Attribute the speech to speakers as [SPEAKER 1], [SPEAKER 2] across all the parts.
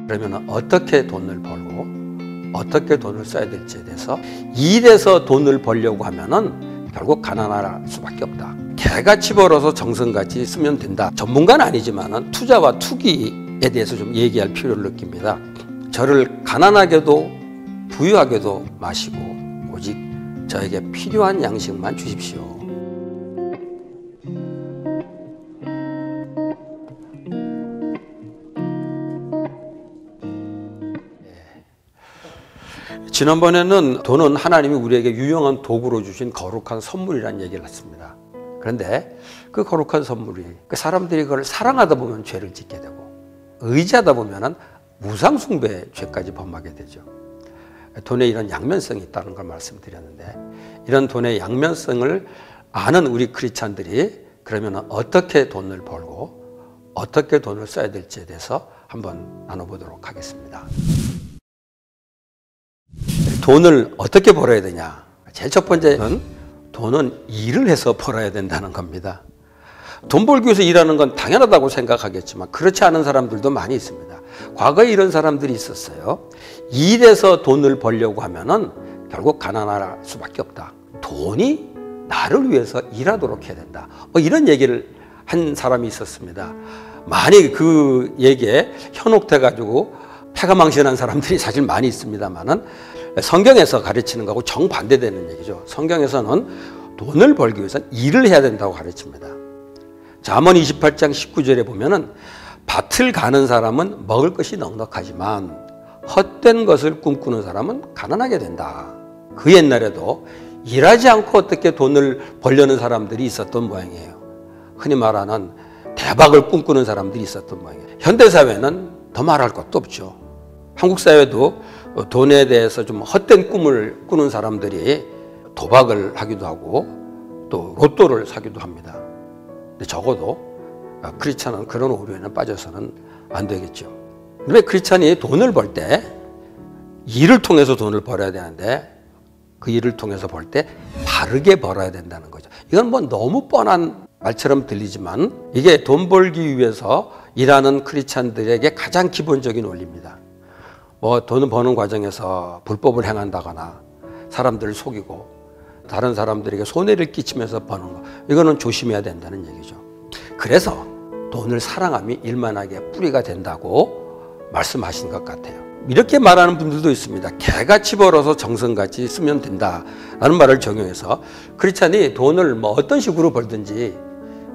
[SPEAKER 1] 그러면 어떻게 돈을 벌고 어떻게 돈을 써야 될지에 대해서 일해서 돈을 벌려고 하면은 결국 가난할 수밖에 없다. 개같이 벌어서 정성같이 쓰면 된다. 전문가는 아니지만은 투자와 투기에 대해서 좀 얘기할 필요를 느낍니다. 저를 가난하게도 부유하게도 마시고 오직 저에게 필요한 양식만 주십시오. 지난번에는 돈은 하나님이 우리에게 유용한 도구로 주신 거룩한 선물이라는 얘기를 했습니다. 그런데 그 거룩한 선물이 사람들이 그걸 사랑하다 보면 죄를 짓게 되고 의지하다 보면 무상숭배 죄까지 범하게 되죠. 돈에 이런 양면성이 있다는 걸 말씀드렸는데, 이런 돈의 양면성을 아는 우리 크리스찬들이 그러면 어떻게 돈을 벌고 어떻게 돈을 써야 될지에 대해서 한번 나눠보도록 하겠습니다. 돈을 어떻게 벌어야 되냐? 제일 첫 번째는 돈은 일을 해서 벌어야 된다는 겁니다. 돈 벌기 위해서 일하는 건 당연하다고 생각하겠지만 그렇지 않은 사람들도 많이 있습니다. 과거에 이런 사람들이 있었어요. 일해서 돈을 벌려고 하면은 결국 가난할 수밖에 없다. 돈이 나를 위해서 일하도록 해야 된다. 이런 얘기를 한 사람이 있었습니다. 많이 그 얘기에 현혹돼가지고 패가망신한 사람들이 사실 많이 있습니다만은 성경에서 가르치는 거하고 정반대되는 얘기죠. 성경에서는 돈을 벌기 위해서는 일을 해야 된다고 가르칩니다. 잠언 28장 19절에 보면은 밭을 가는 사람은 먹을 것이 넉넉하지만 헛된 것을 꿈꾸는 사람은 가난하게 된다. 그 옛날에도 일하지 않고 어떻게 돈을 벌려는 사람들이 있었던 모양이에요. 흔히 말하는 대박을 꿈꾸는 사람들이 있었던 모양이에요. 현대사회는 더 말할 것도 없죠. 한국 사회도 돈에 대해서 좀 헛된 꿈을 꾸는 사람들이 도박을 하기도 하고 또 로또를 사기도 합니다. 근데 적어도 크리스찬은 그런 오류에는 빠져서는 안 되겠죠. 왜 크리스찬이 돈을 벌 때 일을 통해서 돈을 벌어야 되는데 그 일을 통해서 벌 때 바르게 벌어야 된다는 거죠. 이건 뭐 너무 뻔한 말처럼 들리지만 이게 돈 벌기 위해서 일하는 크리스찬들에게 가장 기본적인 원리입니다. 뭐 돈을 버는 과정에서 불법을 행한다거나 사람들을 속이고 다른 사람들에게 손해를 끼치면서 버는 거, 이거는 조심해야 된다는 얘기죠. 그래서 돈을 사랑함이 일만하게 뿌리가 된다고 말씀하신 것 같아요. 이렇게 말하는 분들도 있습니다. 개같이 벌어서 정성같이 쓰면 된다라는 말을 적용해서 크리스찬이 돈을 뭐 어떤 식으로 벌든지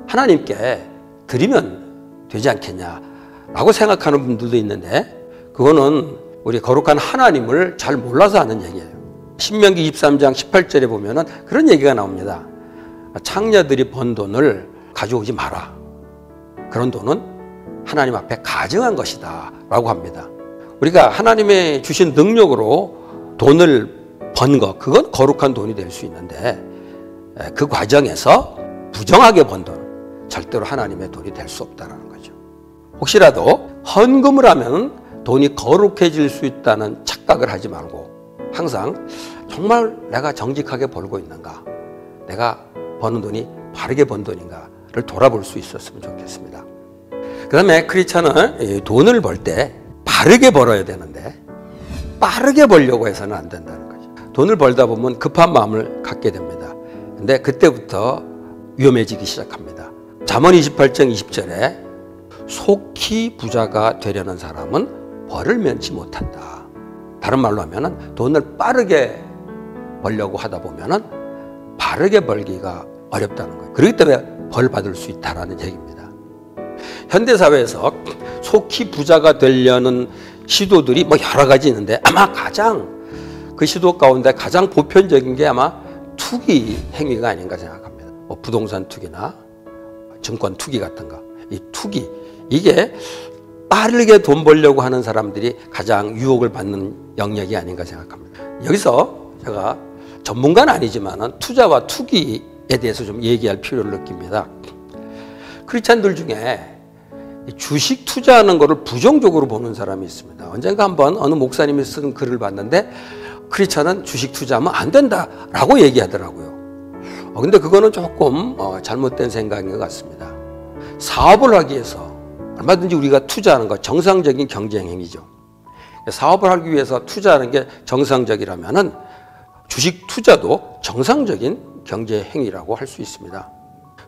[SPEAKER 1] 하나님께 드리면 되지 않겠냐라고 생각하는 분들도 있는데, 그거는 우리 거룩한 하나님을 잘 몰라서 하는 얘기예요. 신명기 23장 18절에 보면은 그런 얘기가 나옵니다. 창녀들이 번 돈을 가져오지 마라. 그런 돈은 하나님 앞에 가증한 것이다 라고 합니다. 우리가 하나님의 주신 능력으로 돈을 번 거, 그건 거룩한 돈이 될 수 있는데 그 과정에서 부정하게 번 돈, 절대로 하나님의 돈이 될 수 없다는 거죠. 혹시라도 헌금을 하면 돈이 거룩해질 수 있다는 착각을 하지 말고 항상 정말 내가 정직하게 벌고 있는가, 내가 버는 돈이 바르게 번 돈인가를 돌아볼 수 있었으면 좋겠습니다. 그 다음에 크리스찬은 돈을 벌 때 바르게 벌어야 되는데 빠르게 벌려고 해서는 안 된다는 거죠. 돈을 벌다 보면 급한 마음을 갖게 됩니다. 근데 그때부터 위험해지기 시작합니다. 잠언 28장 20절에 속히 부자가 되려는 사람은 벌을 면치 못한다. 다른 말로 하면은 돈을 빠르게 벌려고 하다 보면은 바르게 벌기가 어렵다는 거예요. 그렇기 때문에 벌 받을 수 있다라는 얘기입니다. 현대사회에서 속히 부자가 되려는 시도들이 뭐 여러 가지 있는데 아마 가장 그 시도 가운데 가장 보편적인 게 아마 투기 행위가 아닌가 생각합니다. 뭐 부동산 투기나 증권 투기 같은 거. 이 투기, 이게 빠르게 돈 벌려고 하는 사람들이 가장 유혹을 받는 영역이 아닌가 생각합니다. 여기서 제가 전문가는 아니지만 투자와 투기에 대해서 좀 얘기할 필요를 느낍니다. 크리스찬들 중에 주식 투자하는 것을 부정적으로 보는 사람이 있습니다. 언젠가 한번 어느 목사님이 쓴 글을 봤는데 크리스찬은 주식 투자하면 안 된다라고 얘기하더라고요. 근데 그거는 조금 잘못된 생각인 것 같습니다. 사업을 하기 위해서 얼마든지 우리가 투자하는 것, 정상적인 경쟁 행위죠. 사업을 하기 위해서 투자하는 게 정상적이라면은 주식 투자도 정상적인 경제 행위라고 할 수 있습니다.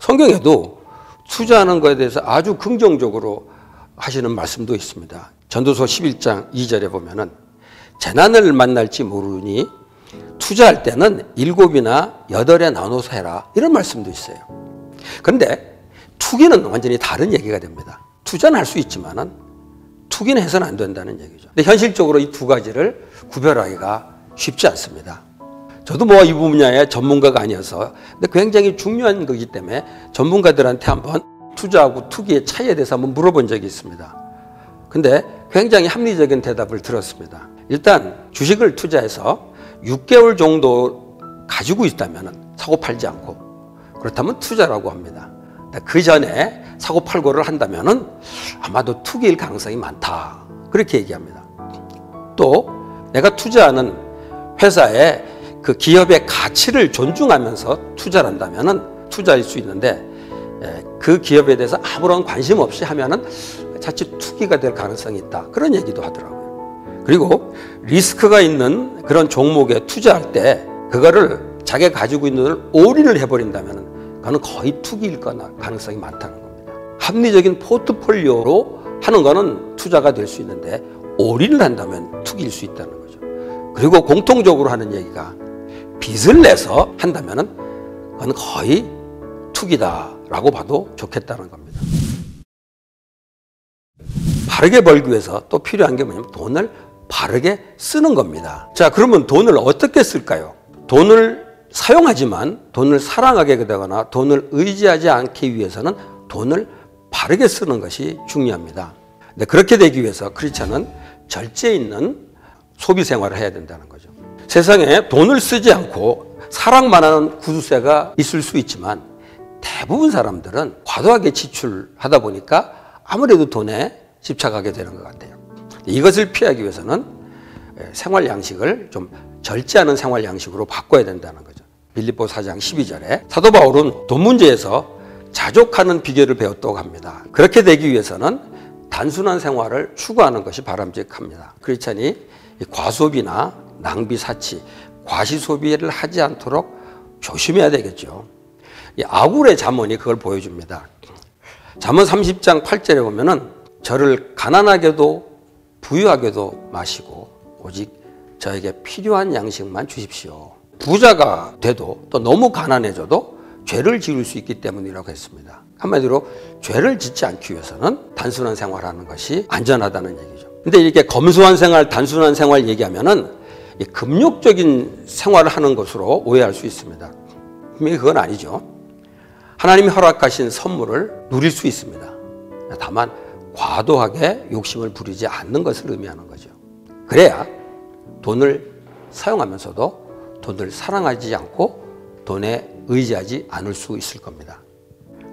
[SPEAKER 1] 성경에도 투자하는 것에 대해서 아주 긍정적으로 하시는 말씀도 있습니다. 전도서 11장 2절에 보면은 재난을 만날지 모르니 투자할 때는 7이나 8에 나눠서 해라, 이런 말씀도 있어요. 그런데 투기는 완전히 다른 얘기가 됩니다. 투자는 할 수 있지만은 투기는 해서는 안 된다는 얘기죠. 근데 현실적으로 이 두 가지를 구별하기가 쉽지 않습니다. 저도 이 분야의 전문가가 아니어서 근데 굉장히 중요한 거기 때문에 전문가들한테 한번 투자하고 투기의 차이에 대해서 한번 물어본 적이 있습니다. 근데 굉장히 합리적인 대답을 들었습니다. 일단 주식을 투자해서 6개월 정도 가지고 있다면 사고 팔지 않고, 그렇다면 투자라고 합니다. 그 전에 사고 팔고를 한다면 아마도 투기일 가능성이 많다, 그렇게 얘기합니다. 또 내가 투자하는 회사의 그 기업의 가치를 존중하면서 투자를 한다면 투자일 수 있는데, 그 기업에 대해서 아무런 관심 없이 하면은 자칫 투기가 될 가능성이 있다, 그런 얘기도 하더라고요. 그리고 리스크가 있는 그런 종목에 투자할 때 그거를 자기가 가지고 있는 돈을 올인을 해버린다면 그거는 거의 투기일 가능성이 많다는 겁니다. 합리적인 포트폴리오로 하는 거는 투자가 될 수 있는데 올인을 한다면 투기일 수 있다는 거죠. 그리고 공통적으로 하는 얘기가 빚을 내서 한다면 그건 거의 투기다라고 봐도 좋겠다는 겁니다. 바르게 벌기 위해서 또 필요한 게 뭐냐면 돈을 바르게 쓰는 겁니다. 자, 그러면 돈을 어떻게 쓸까요? 돈을 사용하지만 돈을 사랑하게 되거나 돈을 의지하지 않기 위해서는 돈을 바르게 쓰는 것이 중요합니다. 근데 그렇게 되기 위해서 크리스찬은 절제 있는 소비 생활을 해야 된다는 거죠. 세상에 돈을 쓰지 않고 사랑만 하는 구두쇠가 있을 수 있지만 대부분 사람들은 과도하게 지출하다 보니까 아무래도 돈에 집착하게 되는 것 같아요. 이것을 피하기 위해서는 생활 양식을 좀 절제하는 생활 양식으로 바꿔야 된다는 거죠. 빌립보 4장 12절에 사도 바울은 돈 문제에서 자족하는 비결을 배웠다고 합니다. 그렇게 되기 위해서는 단순한 생활을 추구하는 것이 바람직합니다. 크리스찬이 과소비나 낭비 사치, 과시 소비를 하지 않도록 조심해야 되겠죠. 이 아굴의 잠언이 그걸 보여줍니다. 잠언 30장 8절에 보면은 저를 가난하게도 부유하게도 마시고 오직 저에게 필요한 양식만 주십시오. 부자가 돼도 또 너무 가난해져도 죄를 지을 수 있기 때문이라고 했습니다. 한마디로 죄를 짓지 않기 위해서는 단순한 생활하는 것이 안전하다는 얘기죠. 근데 이렇게 검소한 생활, 단순한 생활 얘기하면은 금욕적인 생활을 하는 것으로 오해할 수 있습니다. 분명히 그건 아니죠. 하나님이 허락하신 선물을 누릴 수 있습니다. 다만 과도하게 욕심을 부리지 않는 것을 의미하는 거죠. 그래야 돈을 사용하면서도 돈을 사랑하지 않고 돈에 의지하지 않을 수 있을 겁니다.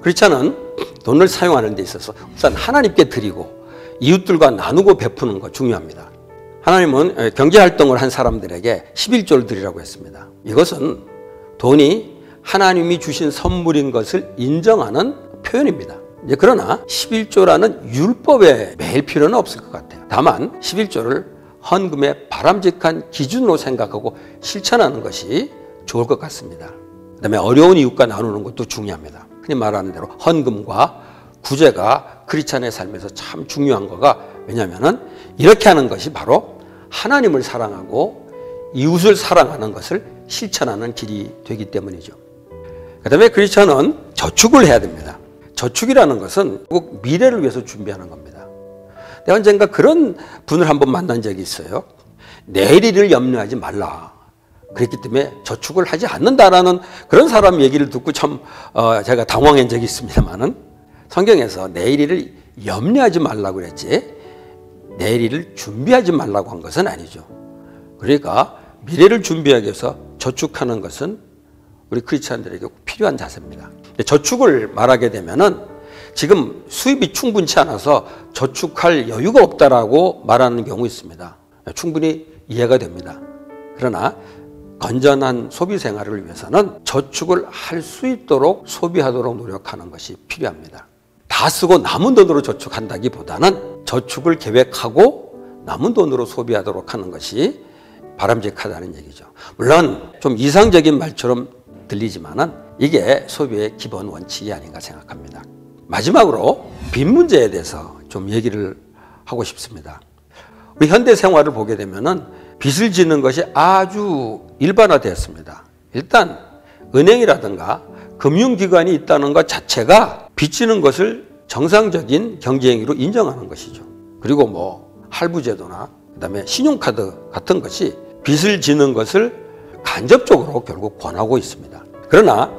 [SPEAKER 1] 크리스찬은 돈을 사용하는 데 있어서 우선 하나님께 드리고 이웃들과 나누고 베푸는 거 중요합니다. 하나님은 경제활동을 한 사람들에게 11조를 드리라고 했습니다. 이것은 돈이 하나님이 주신 선물인 것을 인정하는 표현입니다. 그러나 11조라는 율법에 매일 필요는 없을 것 같아요. 다만 11조를 헌금의 바람직한 기준으로 생각하고 실천하는 것이 좋을 것 같습니다. 그다음에 어려운 이웃과 나누는 것도 중요합니다. 흔히 말하는 대로 헌금과 구제가 크리스찬의 삶에서 참 중요한 거가, 왜냐하면 이렇게 하는 것이 바로 하나님을 사랑하고 이웃을 사랑하는 것을 실천하는 길이 되기 때문이죠. 그다음에 크리스찬은 저축을 해야 됩니다. 저축이라는 것은 꼭 미래를 위해서 준비하는 겁니다. 내가 언젠가 그런 분을 한번 만난 적이 있어요. 내일을 염려하지 말라. 그렇기 때문에 저축을 하지 않는다라는 그런 사람 얘기를 듣고 참 제가 당황한 적이 있습니다만은, 성경에서 내일을 염려하지 말라고 그랬지 내일을 준비하지 말라고 한 것은 아니죠. 그러니까 미래를 준비하기 위해서 저축하는 것은 우리 크리스찬들에게 필요한 자세입니다. 저축을 말하게 되면은 지금 수입이 충분치 않아서 저축할 여유가 없다라고 말하는 경우 있습니다. 충분히 이해가 됩니다. 그러나 건전한 소비 생활을 위해서는 저축을 할 수 있도록 소비하도록 노력하는 것이 필요합니다. 다 쓰고 남은 돈으로 저축한다기보다는 저축을 계획하고 남은 돈으로 소비하도록 하는 것이 바람직하다는 얘기죠. 물론 좀 이상적인 말처럼 들리지만은 이게 소비의 기본 원칙이 아닌가 생각합니다. 마지막으로 빚 문제에 대해서 좀 얘기를 하고 싶습니다. 우리 현대 생활을 보게 되면은 빚을 짓는 것이 아주 일반화되었습니다. 일단 은행이라든가 금융기관이 있다는 것 자체가 빚 지는 것을 정상적인 경제행위로 인정하는 것이죠. 그리고 뭐 할부제도나 그다음에 신용카드 같은 것이 빚을 지는 것을 간접적으로 결국 권하고 있습니다. 그러나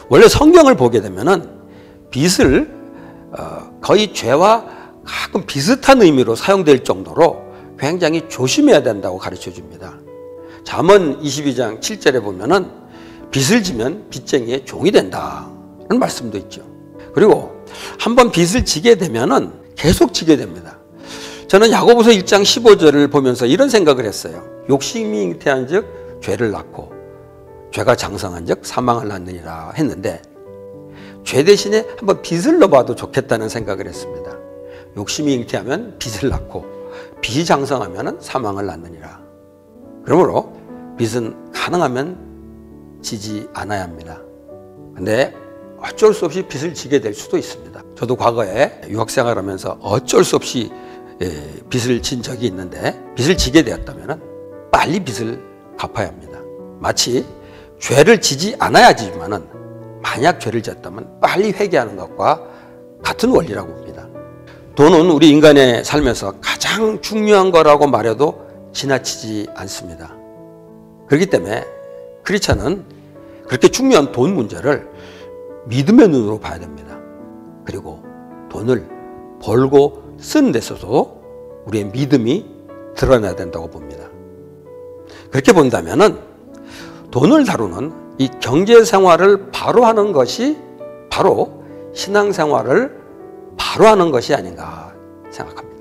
[SPEAKER 1] 원래 성경을 보게 되면은 빚을 거의 죄와 가끔 비슷한 의미로 사용될 정도로 굉장히 조심해야 된다고 가르쳐 줍니다. 잠언 22장 7절에 보면은 빚을 지면 빚쟁이의 종이 된다는 말씀도 있죠. 그리고 한번 빚을 지게 되면은 계속 지게 됩니다. 저는 야고보서 1장 15절을 보면서 이런 생각을 했어요. 욕심이 잉태한즉 죄를 낳고 죄가 장성한즉 사망을 낳느니라 했는데 죄 대신에 한번 빚을 넣어봐도 좋겠다는 생각을 했습니다. 욕심이 잉태하면 빚을 낳고 빚이 장성하면 사망을 낳느니라. 그러므로 빚은 가능하면 지지 않아야 합니다. 근데 어쩔 수 없이 빚을 지게 될 수도 있습니다. 저도 과거에 유학생활하면서 어쩔 수 없이 빚을 진 적이 있는데 빚을 지게 되었다면 빨리 빚을 갚아야 합니다. 마치 죄를 지지 않아야지만은 만약 죄를 졌다면 빨리 회개하는 것과 같은 원리라고 봅니다. 돈은 우리 인간의 삶에서 가장 중요한 거라고 말해도 지나치지 않습니다. 그렇기 때문에 크리스찬은 그렇게 중요한 돈 문제를 믿음의 눈으로 봐야 됩니다. 그리고 돈을 벌고 쓰는 데서도 우리의 믿음이 드러나야 된다고 봅니다. 그렇게 본다면은 돈을 다루는 이 경제 생활을 바로 하는 것이 바로 신앙 생활을 바로 하는 것이 아닌가 생각합니다.